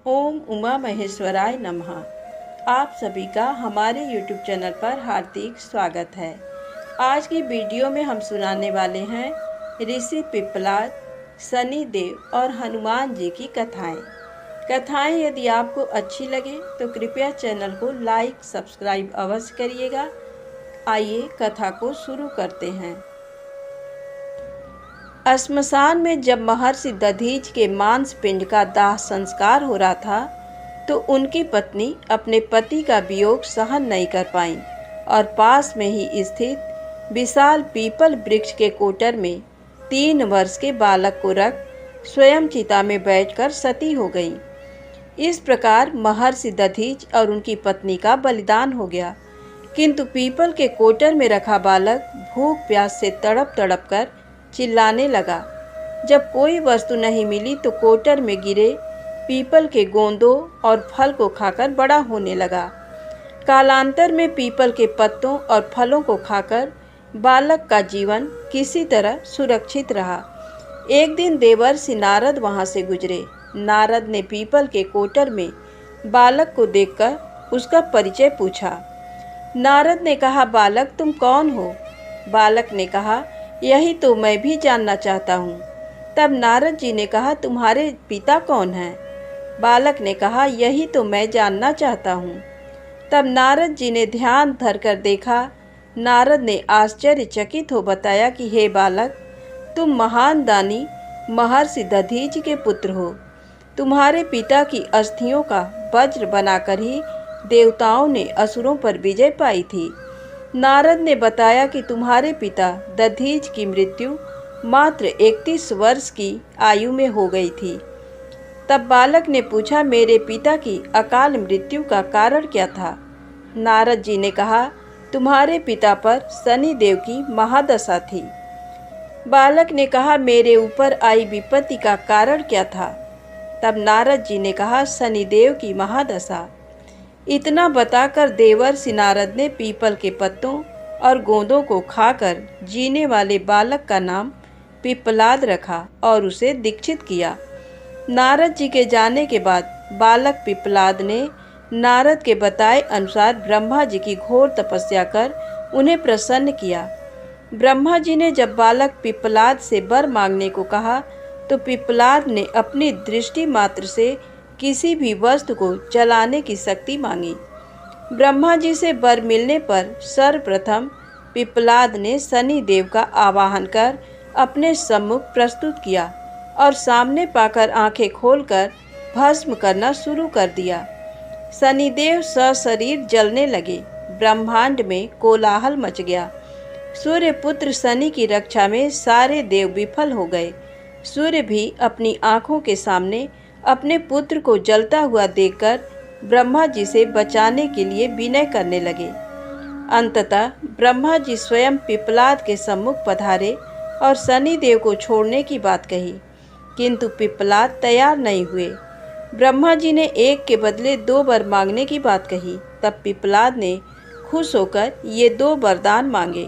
ओम उमा महेश्वराय नमः। आप सभी का हमारे YouTube चैनल पर हार्दिक स्वागत है। आज की वीडियो में हम सुनाने वाले हैं ऋषि पिप्पलाद, शनि देव और हनुमान जी की कथाएं यदि आपको अच्छी लगे तो कृपया चैनल को लाइक सब्सक्राइब अवश्य करिएगा। आइए कथा को शुरू करते हैं। श्मशान में जब महर्षि दधीच के मांस पिंड का दाह संस्कार हो रहा था तो उनकी पत्नी अपने पति का वियोग सहन नहीं कर पाई और पास में ही स्थित विशाल पीपल वृक्ष के कोटर में 3 वर्ष के बालक को रख स्वयं चिता में बैठकर सती हो गई। इस प्रकार महर्षि दधीच और उनकी पत्नी का बलिदान हो गया, किंतु पीपल के कोटर में रखा बालक भूख प्यास से तड़प तड़प कर चिल्लाने लगा। जब कोई वस्तु नहीं मिली तो कोटर में गिरे पीपल के गोंदों और फल को खाकर बड़ा होने लगा। कालांतर में पीपल के पत्तों और फलों को खाकर बालक का जीवन किसी तरह सुरक्षित रहा। एक दिन देवर्षि नारद वहां से गुजरे। नारद ने पीपल के कोटर में बालक को देखकर उसका परिचय पूछा। नारद ने कहा, बालक तुम कौन हो? बालक ने कहा, यही तो मैं भी जानना चाहता हूँ। तब नारद जी ने कहा, तुम्हारे पिता कौन हैं? बालक ने कहा, यही तो मैं जानना चाहता हूँ। तब नारद जी ने ध्यान धरकर देखा। नारद ने आश्चर्यचकित हो बताया कि हे बालक, तुम महान दानी महर्षि दधीच के पुत्र हो। तुम्हारे पिता की अस्थियों का वज्र बनाकर ही देवताओं ने असुरों पर विजय पाई थी। नारद ने बताया कि तुम्हारे पिता दधीच की मृत्यु मात्र 31 वर्ष की आयु में हो गई थी। तब बालक ने पूछा, मेरे पिता की अकाल मृत्यु का कारण क्या था? नारद जी ने कहा, तुम्हारे पिता पर शनि देव की महादशा थी। बालक ने कहा, मेरे ऊपर आई विपत्ति का कारण क्या था? तब नारद जी ने कहा, शनि देव की महादशा। इतना बताकर देवर्षि नारद ने पीपल के पत्तों और गोंदों को खाकर जीने वाले बालक का नाम पिप्पलाद रखा और उसे दीक्षित किया। नारद जी के जाने के बाद बालक पिप्पलाद ने नारद के बताए अनुसार ब्रह्मा जी की घोर तपस्या कर उन्हें प्रसन्न किया। ब्रह्मा जी ने जब बालक पिप्पलाद से वर मांगने को कहा तो पिप्पलाद ने अपनी दृष्टि मात्र से किसी भी वस्तु को जलाने की शक्ति मांगी। ब्रह्मा जी से वर मिलने पर सर्वप्रथम पिप्पलाद ने शनि देव का आवाहन कर अपने सम्मुख प्रस्तुत किया और सामने पाकर आंखें खोलकर भस्म करना शुरू कर दिया। शनिदेव सशरीर जलने लगे। ब्रह्मांड में कोलाहल मच गया। सूर्य पुत्र शनि की रक्षा में सारे देव विफल हो गए। सूर्य भी अपनी आंखों के सामने अपने पुत्र को जलता हुआ देखकर ब्रह्मा जी से बचाने के लिए विनय करने लगे। अंततः ब्रह्मा जी स्वयं पिप्पलाद के सम्मुख पधारे और शनि देव को छोड़ने की बात कही, किंतु पिप्पलाद तैयार नहीं हुए। ब्रह्मा जी ने एक के बदले 2 वर मांगने की बात कही। तब पिप्पलाद ने खुश होकर ये 2 वरदान मांगे।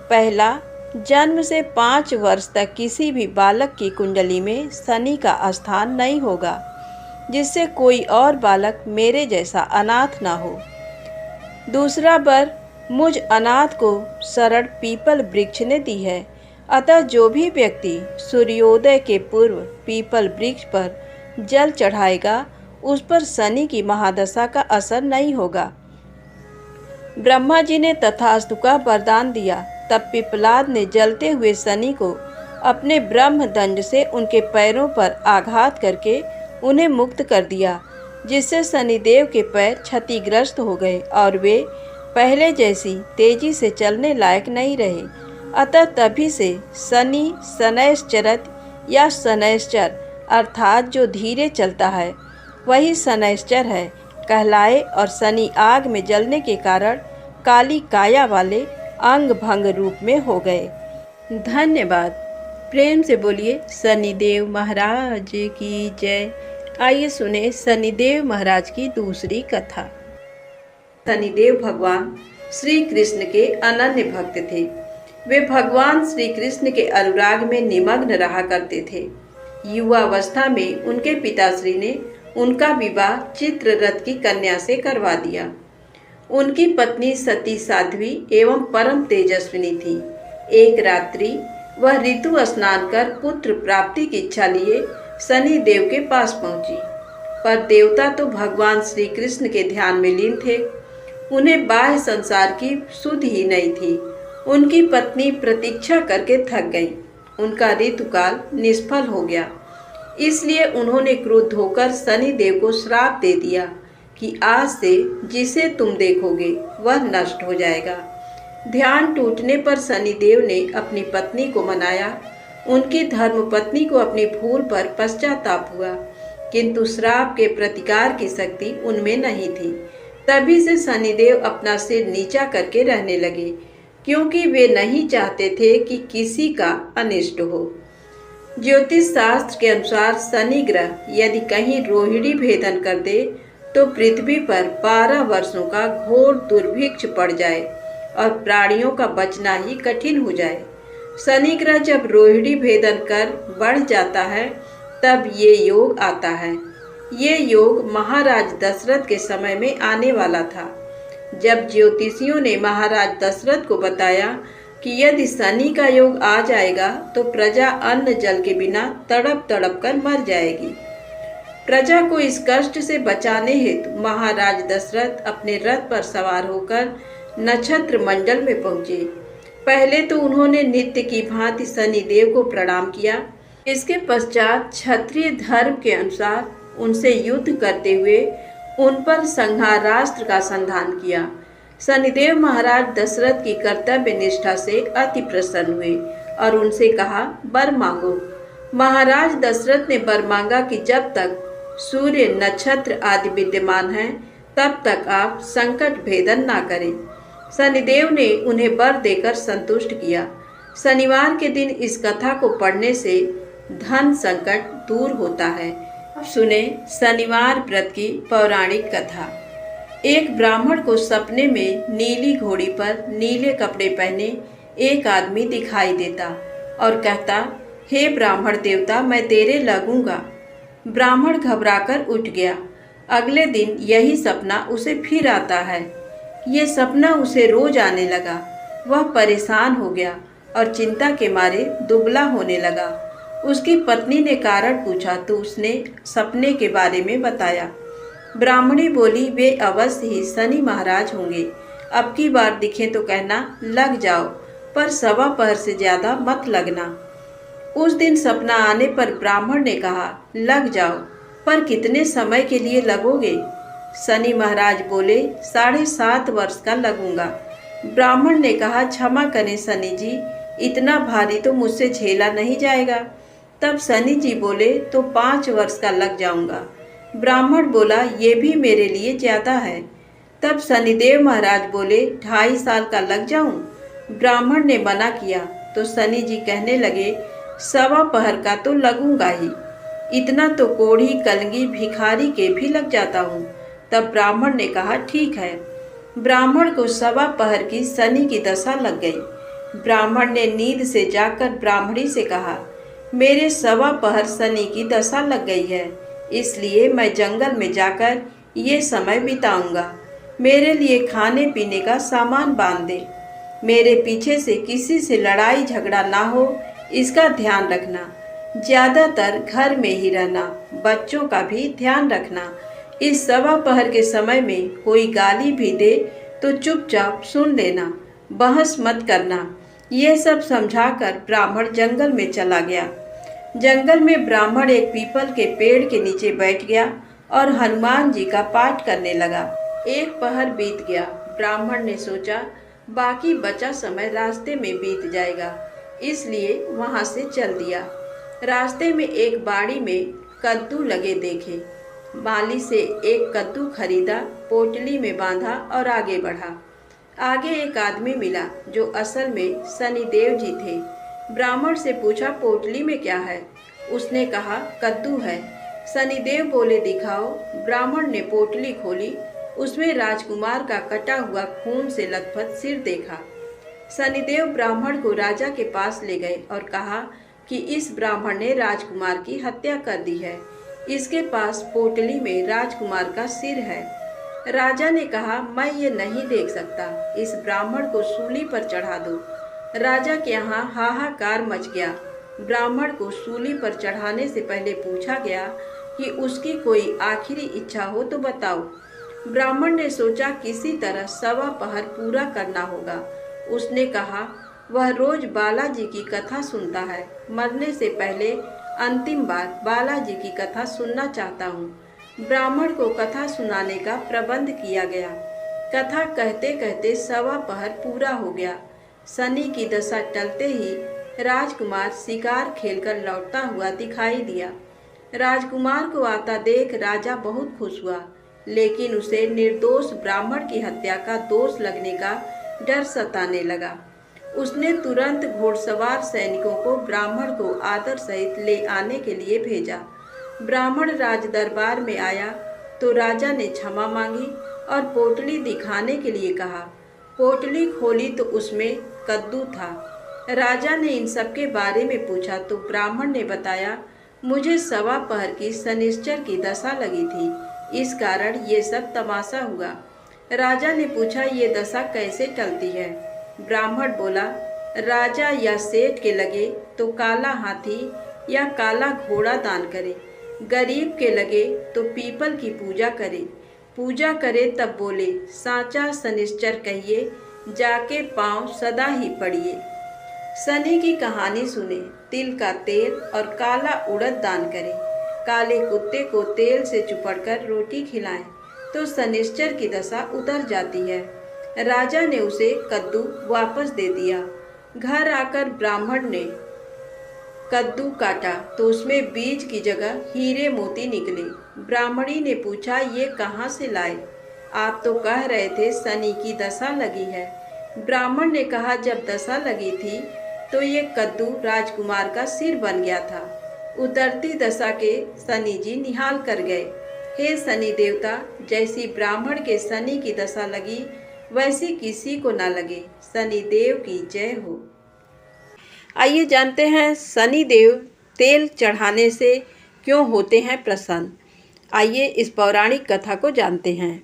पहला, जन्म से 5 वर्ष तक किसी भी बालक की कुंडली में शनि का स्थान नहीं होगा, जिससे कोई और बालक मेरे जैसा अनाथ ना हो। दूसरा वर, मुझ अनाथ को शरण पीपल वृक्ष ने दी है, अतः जो भी व्यक्ति सूर्योदय के पूर्व पीपल वृक्ष पर जल चढ़ाएगा उस पर शनि की महादशा का असर नहीं होगा। ब्रह्मा जी ने तथास्तु का वरदान दिया। तब पिप्पलाद ने जलते हुए शनि को अपने ब्रह्म दंड से उनके पैरों पर आघात करके उन्हें मुक्त कर दिया, जिससे शनिदेव के पैर क्षतिग्रस्त हो गए और वे पहले जैसी तेजी से चलने लायक नहीं रहे। अतः तभी से शनि शनैश्चरत या शनैश्चर अर्थात जो धीरे चलता है वही शनैश्चर है कहलाए और शनि आग में जलने के कारण काली काया वाले अंग भंग रूप में हो गए। धन्यवाद। प्रेम से बोलिए शनिदेव महाराज की जय। आइए सुने शनिदेव महाराज की दूसरी कथा। शनिदेव भगवान श्री कृष्ण के अनन्य भक्त थे। वे भगवान श्री कृष्ण के अनुराग में निमग्न रहा करते थे। युवावस्था में उनके पिताश्री ने उनका विवाह चित्ररथ की कन्या से करवा दिया। उनकी पत्नी सती साध्वी एवं परम तेजस्विनी थी। एक रात्रि वह ऋतु स्नान कर पुत्र प्राप्ति की इच्छा लिए शनि देव के पास पहुंची, पर देवता तो भगवान श्री कृष्ण के ध्यान में लीन थे। उन्हें बाह्य संसार की सुध ही नहीं थी। उनकी पत्नी प्रतीक्षा करके थक गई। उनका ऋतुकाल निष्फल हो गया। इसलिए उन्होंने क्रुद्ध होकर शनि देव को श्राप दे दिया कि आज से जिसे तुम देखोगे वह नष्ट हो जाएगा। ध्यान टूटने पर शनि देव ने अपनी पत्नी को मनाया। उनकी धर्मपत्नी को अपनी भूल पर पश्चाताप हुआ, किंतु श्राप के प्रतिकार की शक्ति उनमें नहीं थी। तभी से शनिदेव अपना सिर नीचा करके रहने लगे, क्योंकि वे नहीं चाहते थे कि किसी का अनिष्ट हो। ज्योतिष शास्त्र के अनुसार शनि ग्रह यदि कहीं रोहिणी भेदन कर दे तो पृथ्वी पर 12 वर्षों का घोर दुर्भिक्ष पड़ जाए और प्राणियों का बचना ही कठिन हो जाए। शनि ग्रह जब रोहिणी भेदन कर बढ़ जाता है तब ये योग आता है। ये योग महाराज दशरथ के समय में आने वाला था। जब ज्योतिषियों ने महाराज दशरथ को बताया कि यदि शनि का योग आ जाएगा तो प्रजा अन्न जल के बिना तड़प तड़प कर मर जाएगी। प्रजा को इस कष्ट से बचाने हेतु महाराज दशरथ अपने रथ पर सवार होकर नक्षत्र मंडल में पहुंचे। पहले तो उन्होंने नित्य की भांति शनि देव को प्रणाम किया। इसके पश्चात क्षत्रिय धर्म के अनुसार उनसे युद्ध करते हुए उन पर संहारास्त्र का संधान किया। शनिदेव महाराज दशरथ की कर्तव्य निष्ठा से अति प्रसन्न हुए और उनसे कहा, वर मांगो। महाराज दशरथ ने वर मांगा कि जब तक सूर्य नक्षत्र आदि विद्यमान हैं तब तक आप संकट भेदन ना करें। शनिदेव ने उन्हें वर देकर संतुष्ट किया। शनिवार के दिन इस कथा को पढ़ने से धन संकट दूर होता है। अब सुने शनिवार व्रत की पौराणिक कथा। एक ब्राह्मण को सपने में नीली घोड़ी पर नीले कपड़े पहने एक आदमी दिखाई देता और कहता, हे ब्राह्मण देवता, मैं तेरे लगूंगा। ब्राह्मण घबराकर उठ गया। अगले दिन यही सपना उसे फिर आता है। ये सपना उसे रोज आने लगा। वह परेशान हो गया और चिंता के मारे दुबला होने लगा। उसकी पत्नी ने कारण पूछा तो उसने सपने के बारे में बताया। ब्राह्मणी बोली, वे अवश्य ही शनि महाराज होंगे। अब की बार दिखे तो कहना लग जाओ, पर 1:15 से ज्यादा मत लगना। उस दिन सपना आने पर ब्राह्मण ने कहा, लग जाओ, पर कितने समय के लिए लगोगे? शनि महाराज बोले, 7.5 वर्ष का लगूंगा। ब्राह्मण ने कहा, क्षमा करें शनि जी, इतना भारी तो मुझसे झेला नहीं जाएगा। तब शनि जी बोले, तो 5 वर्ष का लग जाऊंगा। ब्राह्मण बोला, ये भी मेरे लिए ज्यादा है। तब शनिदेव महाराज बोले, 2.5 साल का लग जाऊं? ब्राह्मण ने मना किया तो शनि जी कहने लगे, 1.15 का तो लगूंगा ही, इतना तो कोढ़ी कलगी भिखारी के भी लग जाता हूँ। तब ब्राह्मण ने कहा, ठीक है। ब्राह्मण को 1.15 की शनि की दशा लग गई। ब्राह्मण ने नींद से जाकर ब्राह्मणी से कहा, मेरे 1.15 शनि की दशा लग गई है, इसलिए मैं जंगल में जाकर ये समय बिताऊंगा। मेरे लिए खाने पीने का सामान बांध दे। मेरे पीछे से किसी से लड़ाई झगड़ा ना हो, इसका ध्यान रखना। ज्यादातर घर में ही रहना, बच्चों का भी ध्यान रखना। इस 1.15 के समय में कोई गाली भी दे तो चुपचाप सुन लेना, बहस मत करना। ये सब समझाकर ब्राह्मण जंगल में चला गया। जंगल में ब्राह्मण एक पीपल के पेड़ के नीचे बैठ गया और हनुमान जी का पाठ करने लगा। 1 पहर बीत गया। ब्राह्मण ने सोचा, बाकी बचा समय रास्ते में बीत जाएगा, इसलिए वहां से चल दिया। रास्ते में एक बाड़ी में कद्दू लगे देखे। माली से एक कद्दू खरीदा, पोटली में बांधा और आगे बढ़ा। आगे एक आदमी मिला जो असल में शनिदेव जी थे। ब्राह्मण से पूछा, पोटली में क्या है? उसने कहा, कद्दू है। शनिदेव बोले, दिखाओ। ब्राह्मण ने पोटली खोली। उसमें राजकुमार का कटा हुआ खून से लथपथ सिर देखा। शनिदेव ब्राह्मण को राजा के पास ले गए और कहा कि इस ब्राह्मण ने राजकुमार की हत्या कर दी है, इसके पास पोटली में राजकुमार का सिर है। राजा ने कहा, मैं ये नहीं देख सकता, इस ब्राह्मण को सूली पर चढ़ा दो। राजा के यहाँ हाहाकार मच गया। ब्राह्मण को सूली पर चढ़ाने से पहले पूछा गया कि उसकी कोई आखिरी इच्छा हो तो बताओ। ब्राह्मण ने सोचा किसी तरह 1.25 पहर पूरा करना होगा। उसने कहा, वह रोज बालाजी की कथा सुनता है, मरने से पहले अंतिम बार बालाजी की कथा सुनना चाहता हूँ। ब्राह्मण को कथा सुनाने का प्रबंध किया गया। कथा कहते कहते 1.25 पहर पूरा हो गया। शनि की दशा टलते ही राजकुमार शिकार खेलकर लौटता हुआ दिखाई दिया। राजकुमार को आता देख राजा बहुत खुश हुआ, लेकिन उसे निर्दोष ब्राह्मण की हत्या का दोष लगने का डर सताने लगा। उसने तुरंत घोड़सवार सैनिकों को ब्राह्मण को आदर सहित ले आने के लिए भेजा। ब्राह्मण राज दरबार में आया तो राजा ने क्षमा मांगी और पोटली दिखाने के लिए कहा। पोटली खोली तो उसमें कद्दू था। राजा ने इन सब के बारे में पूछा तो ब्राह्मण ने बताया, मुझे 1.25 पहर की शनिश्चर की दशा लगी थी, इस कारण ये सब तमाशा हुआ। राजा ने पूछा, ये दशा कैसे टलती है? ब्राह्मण बोला, राजा या सेठ के लगे तो काला हाथी या काला घोड़ा दान करे, गरीब के लगे तो पीपल की पूजा करे तब बोले, साचा शनिश्चर कहिए, जाके पाँव सदा ही पड़िए। शनि की कहानी सुने, तिल का तेल और काला उड़द दान करें, काले कुत्ते को तेल से चुपड़कर रोटी खिलाएं तो शनिश्चर की दशा उतर जाती है। राजा ने उसे कद्दू वापस दे दिया। घर आकर ब्राह्मण ने कद्दू काटा तो उसमें बीज की जगह हीरे मोती निकले। ब्राह्मणी ने पूछा, ये कहाँ से लाए? आप तो कह रहे थे शनि की दशा लगी है। ब्राह्मण ने कहा, जब दशा लगी थी तो ये कद्दू राजकुमार का सिर बन गया था। उतरती दशा के शनि जी निहाल कर गए। हे शनि देवता, जैसी ब्राह्मण के शनि की दशा लगी वैसी किसी को ना लगे। शनि देव की जय हो। आइए जानते हैं शनि देव तेल चढ़ाने से क्यों होते हैं प्रसन्न। आइए इस पौराणिक कथा को जानते हैं।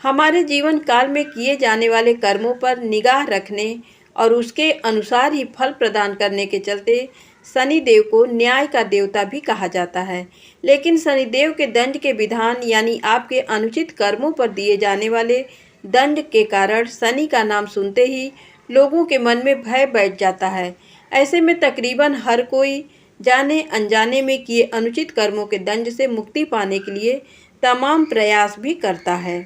हमारे जीवन काल में किए जाने वाले कर्मों पर निगाह रखने और उसके अनुसार ही फल प्रदान करने के चलते शनि देव को न्याय का देवता भी कहा जाता है। लेकिन शनि देव के दंड के विधान यानी आपके अनुचित कर्मों पर दिए जाने वाले दंड के कारण शनि का नाम सुनते ही लोगों के मन में भय बैठ जाता है। ऐसे में तकरीबन हर कोई जाने अनजाने में किए अनुचित कर्मों के दंड से मुक्ति पाने के लिए तमाम प्रयास भी करता है।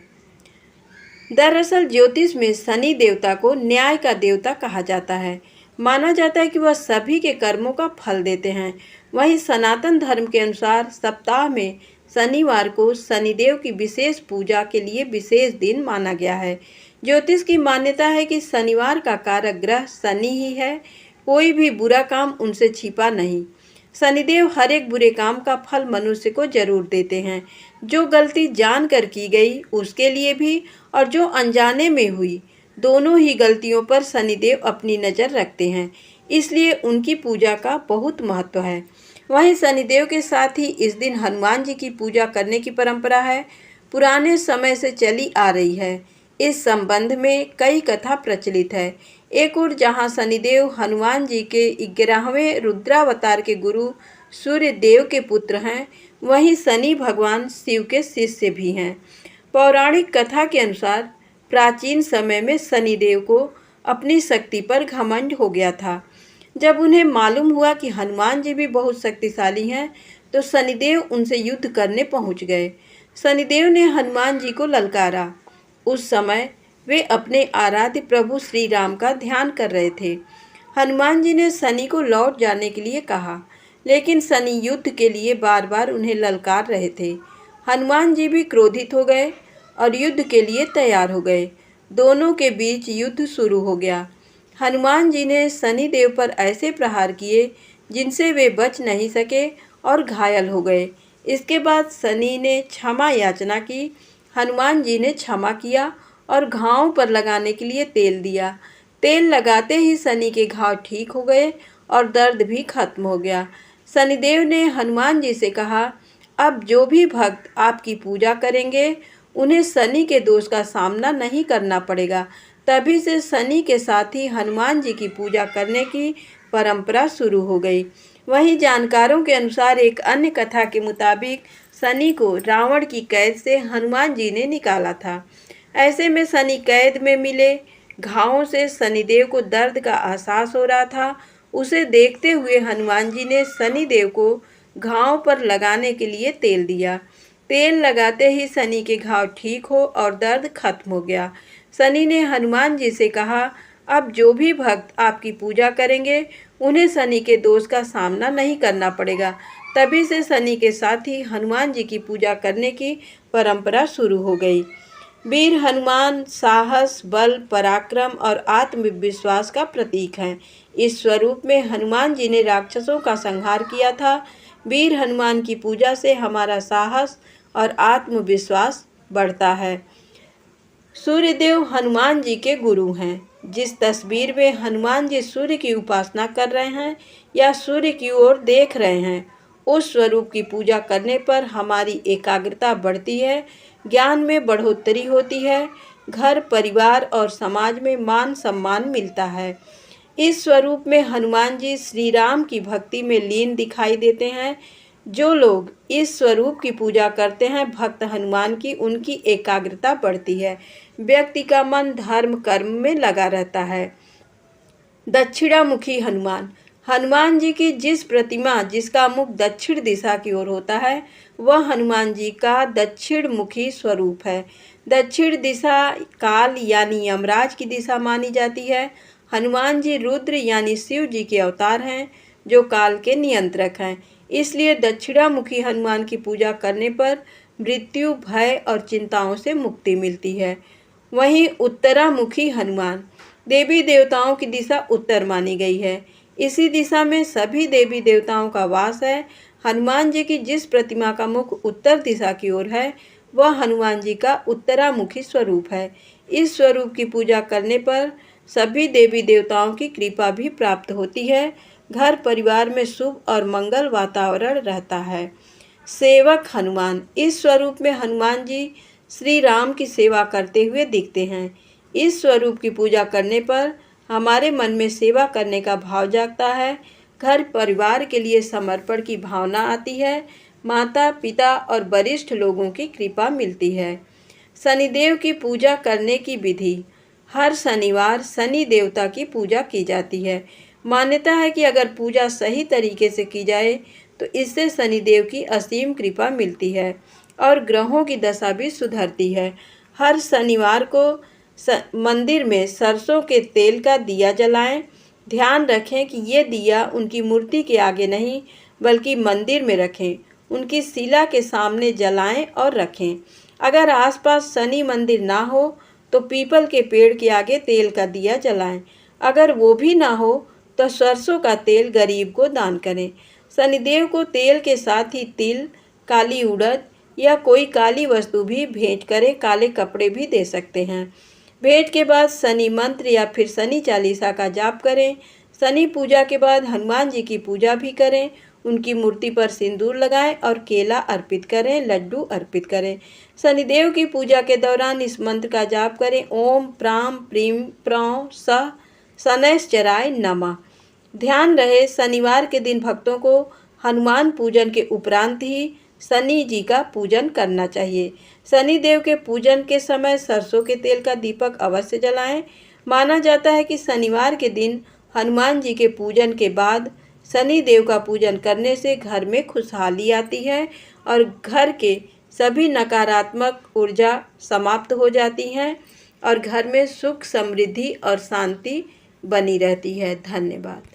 दरअसल ज्योतिष में शनि देवता को न्याय का देवता कहा जाता है। माना जाता है कि वह सभी के कर्मों का फल देते हैं। वहीं सनातन धर्म के अनुसार सप्ताह में शनिवार को शनिदेव की विशेष पूजा के लिए विशेष दिन माना गया है। ज्योतिष की मान्यता है कि शनिवार का कारक ग्रह शनि ही है, कोई भी बुरा काम उनसे छिपा नहीं। शनिदेव हर एक बुरे काम का फल मनुष्य को जरूर देते हैं। जो गलती जानकर की गई उसके लिए भी और जो अनजाने में हुई, दोनों ही गलतियों पर शनिदेव अपनी नज़र रखते हैं, इसलिए उनकी पूजा का बहुत महत्व है। वहीं शनिदेव के साथ ही इस दिन हनुमान जी की पूजा करने की परंपरा है, पुराने समय से चली आ रही है। इस संबंध में कई कथा प्रचलित है। एक और जहाँ शनिदेव हनुमान जी के 11वें रुद्रावतार के गुरु सूर्य देव के पुत्र हैं, वहीं शनि भगवान शिव के शिष्य भी हैं। पौराणिक कथा के अनुसार प्राचीन समय में शनिदेव को अपनी शक्ति पर घमंड हो गया था। जब उन्हें मालूम हुआ कि हनुमान जी भी बहुत शक्तिशाली हैं, तो शनिदेव उनसे युद्ध करने पहुंच गए। शनिदेव ने हनुमान जी को ललकारा। उस समय वे अपने आराध्य प्रभु श्री राम का ध्यान कर रहे थे। हनुमान जी ने शनि को लौट जाने के लिए कहा, लेकिन शनि युद्ध के लिए बार बार उन्हें ललकार रहे थे। हनुमान जी भी क्रोधित हो गए और युद्ध के लिए तैयार हो गए। दोनों के बीच युद्ध शुरू हो गया। हनुमान जी ने शनि देव पर ऐसे प्रहार किए जिनसे वे बच नहीं सके और घायल हो गए। इसके बाद शनि ने क्षमा याचना की। हनुमान जी ने क्षमा किया और घावों पर लगाने के लिए तेल दिया। तेल लगाते ही शनि के घाव ठीक हो गए और दर्द भी खत्म हो गया। शनिदेव ने हनुमान जी से कहा, अब जो भी भक्त आपकी पूजा करेंगे उन्हें शनि के दोष का सामना नहीं करना पड़ेगा। तभी से शनि के साथ ही हनुमान जी की पूजा करने की परंपरा शुरू हो गई। वहीं जानकारों के अनुसार एक अन्य कथा के मुताबिक शनि को रावण की कैद से हनुमान जी ने निकाला था। ऐसे में शनि कैद में मिले घावों से शनिदेव को दर्द का एहसास हो रहा था। उसे देखते हुए हनुमान जी ने शनिदेव को घाव पर लगाने के लिए तेल दिया। तेल लगाते ही शनि के घाव ठीक हो और दर्द खत्म हो गया। शनि ने हनुमान जी से कहा, अब जो भी भक्त आपकी पूजा करेंगे उन्हें शनि के दोष का सामना नहीं करना पड़ेगा। तभी से शनि के साथ ही हनुमान जी की पूजा करने की परंपरा शुरू हो गई। वीर हनुमान साहस, बल, पराक्रम और आत्मविश्वास का प्रतीक हैं। इस स्वरूप में हनुमान जी ने राक्षसों का संहार किया था। वीर हनुमान की पूजा से हमारा साहस और आत्मविश्वास बढ़ता है। सूर्यदेव हनुमान जी के गुरु हैं। जिस तस्वीर में हनुमान जी सूर्य की उपासना कर रहे हैं या सूर्य की ओर देख रहे हैं, उस स्वरूप की पूजा करने पर हमारी एकाग्रता बढ़ती है, ज्ञान में बढ़ोतरी होती है, घर, परिवार और समाज में मान सम्मान मिलता है। इस स्वरूप में हनुमान जी श्री राम की भक्ति में लीन दिखाई देते हैं। जो लोग इस स्वरूप की पूजा करते हैं भक्त हनुमान की, उनकी एकाग्रता बढ़ती है, व्यक्ति का मन धर्म कर्म में लगा रहता है। दक्षिणामुखी हनुमान। हनुमान जी की जिस प्रतिमा जिसका मुख दक्षिण दिशा की ओर होता है वह हनुमान जी का दक्षिण मुखी स्वरूप है। दक्षिण दिशा काल यानी यमराज की दिशा मानी जाती है। हनुमान जी रुद्र यानी शिव जी के अवतार हैं जो काल के नियंत्रक हैं। इसलिए दक्षिणामुखी हनुमान की पूजा करने पर मृत्यु, भय और चिंताओं से मुक्ति मिलती है। वहीं उत्तरामुखी हनुमान। देवी देवताओं की दिशा उत्तर मानी गई है। इसी दिशा में सभी देवी देवताओं का वास है। हनुमान जी की जिस प्रतिमा का मुख उत्तर दिशा की ओर है वह हनुमान जी का उत्तरामुखी स्वरूप है। इस स्वरूप की पूजा करने पर सभी देवी देवताओं की कृपा भी प्राप्त होती है। घर परिवार में शुभ और मंगल वातावरण रहता है। सेवक हनुमान। इस स्वरूप में हनुमान जी श्री राम की सेवा करते हुए दिखते हैं। इस स्वरूप की पूजा करने पर हमारे मन में सेवा करने का भाव जागता है। घर परिवार के लिए समर्पण की भावना आती है। माता पिता और वरिष्ठ लोगों की कृपा मिलती है। शनिदेव की पूजा करने की विधि। हर शनिवार शनि देवता की पूजा की जाती है। मान्यता है कि अगर पूजा सही तरीके से की जाए तो इससे शनिदेव की असीम कृपा मिलती है और ग्रहों की दशा भी सुधरती है। हर शनिवार को मंदिर में सरसों के तेल का दिया जलाएं। ध्यान रखें कि ये दिया उनकी मूर्ति के आगे नहीं बल्कि मंदिर में रखें। उनकी शिला के सामने जलाएं और रखें। अगर आसपास शनि मंदिर ना हो तो पीपल के पेड़ के आगे तेल का दिया जलाएं। अगर वो भी ना हो तो सरसों का तेल गरीब को दान करें। शनिदेव को तेल के साथ ही तिल, काली उड़द या कोई काली वस्तु भी भेंट करें। काले कपड़े भी दे सकते हैं। भेंट के बाद शनि मंत्र या फिर शनि चालीसा का जाप करें। शनि पूजा के बाद हनुमान जी की पूजा भी करें। उनकी मूर्ति पर सिंदूर लगाएं और केला अर्पित करें, लड्डू अर्पित करें। शनिदेव की पूजा के दौरान इस मंत्र का जाप करें, ओम प्राम प्रीम प्रौ स शनैश्चराय नमः। ध्यान रहे शनिवार के दिन भक्तों को हनुमान पूजन के उपरांत ही शनि जी का पूजन करना चाहिए। शनि देव के पूजन के समय सरसों के तेल का दीपक अवश्य जलाएं। माना जाता है कि शनिवार के दिन हनुमान जी के पूजन के बाद शनि देव का पूजन करने से घर में खुशहाली आती है और घर के सभी नकारात्मक ऊर्जा समाप्त हो जाती हैं और घर में सुख, समृद्धि और शांति बनी रहती है। धन्यवाद।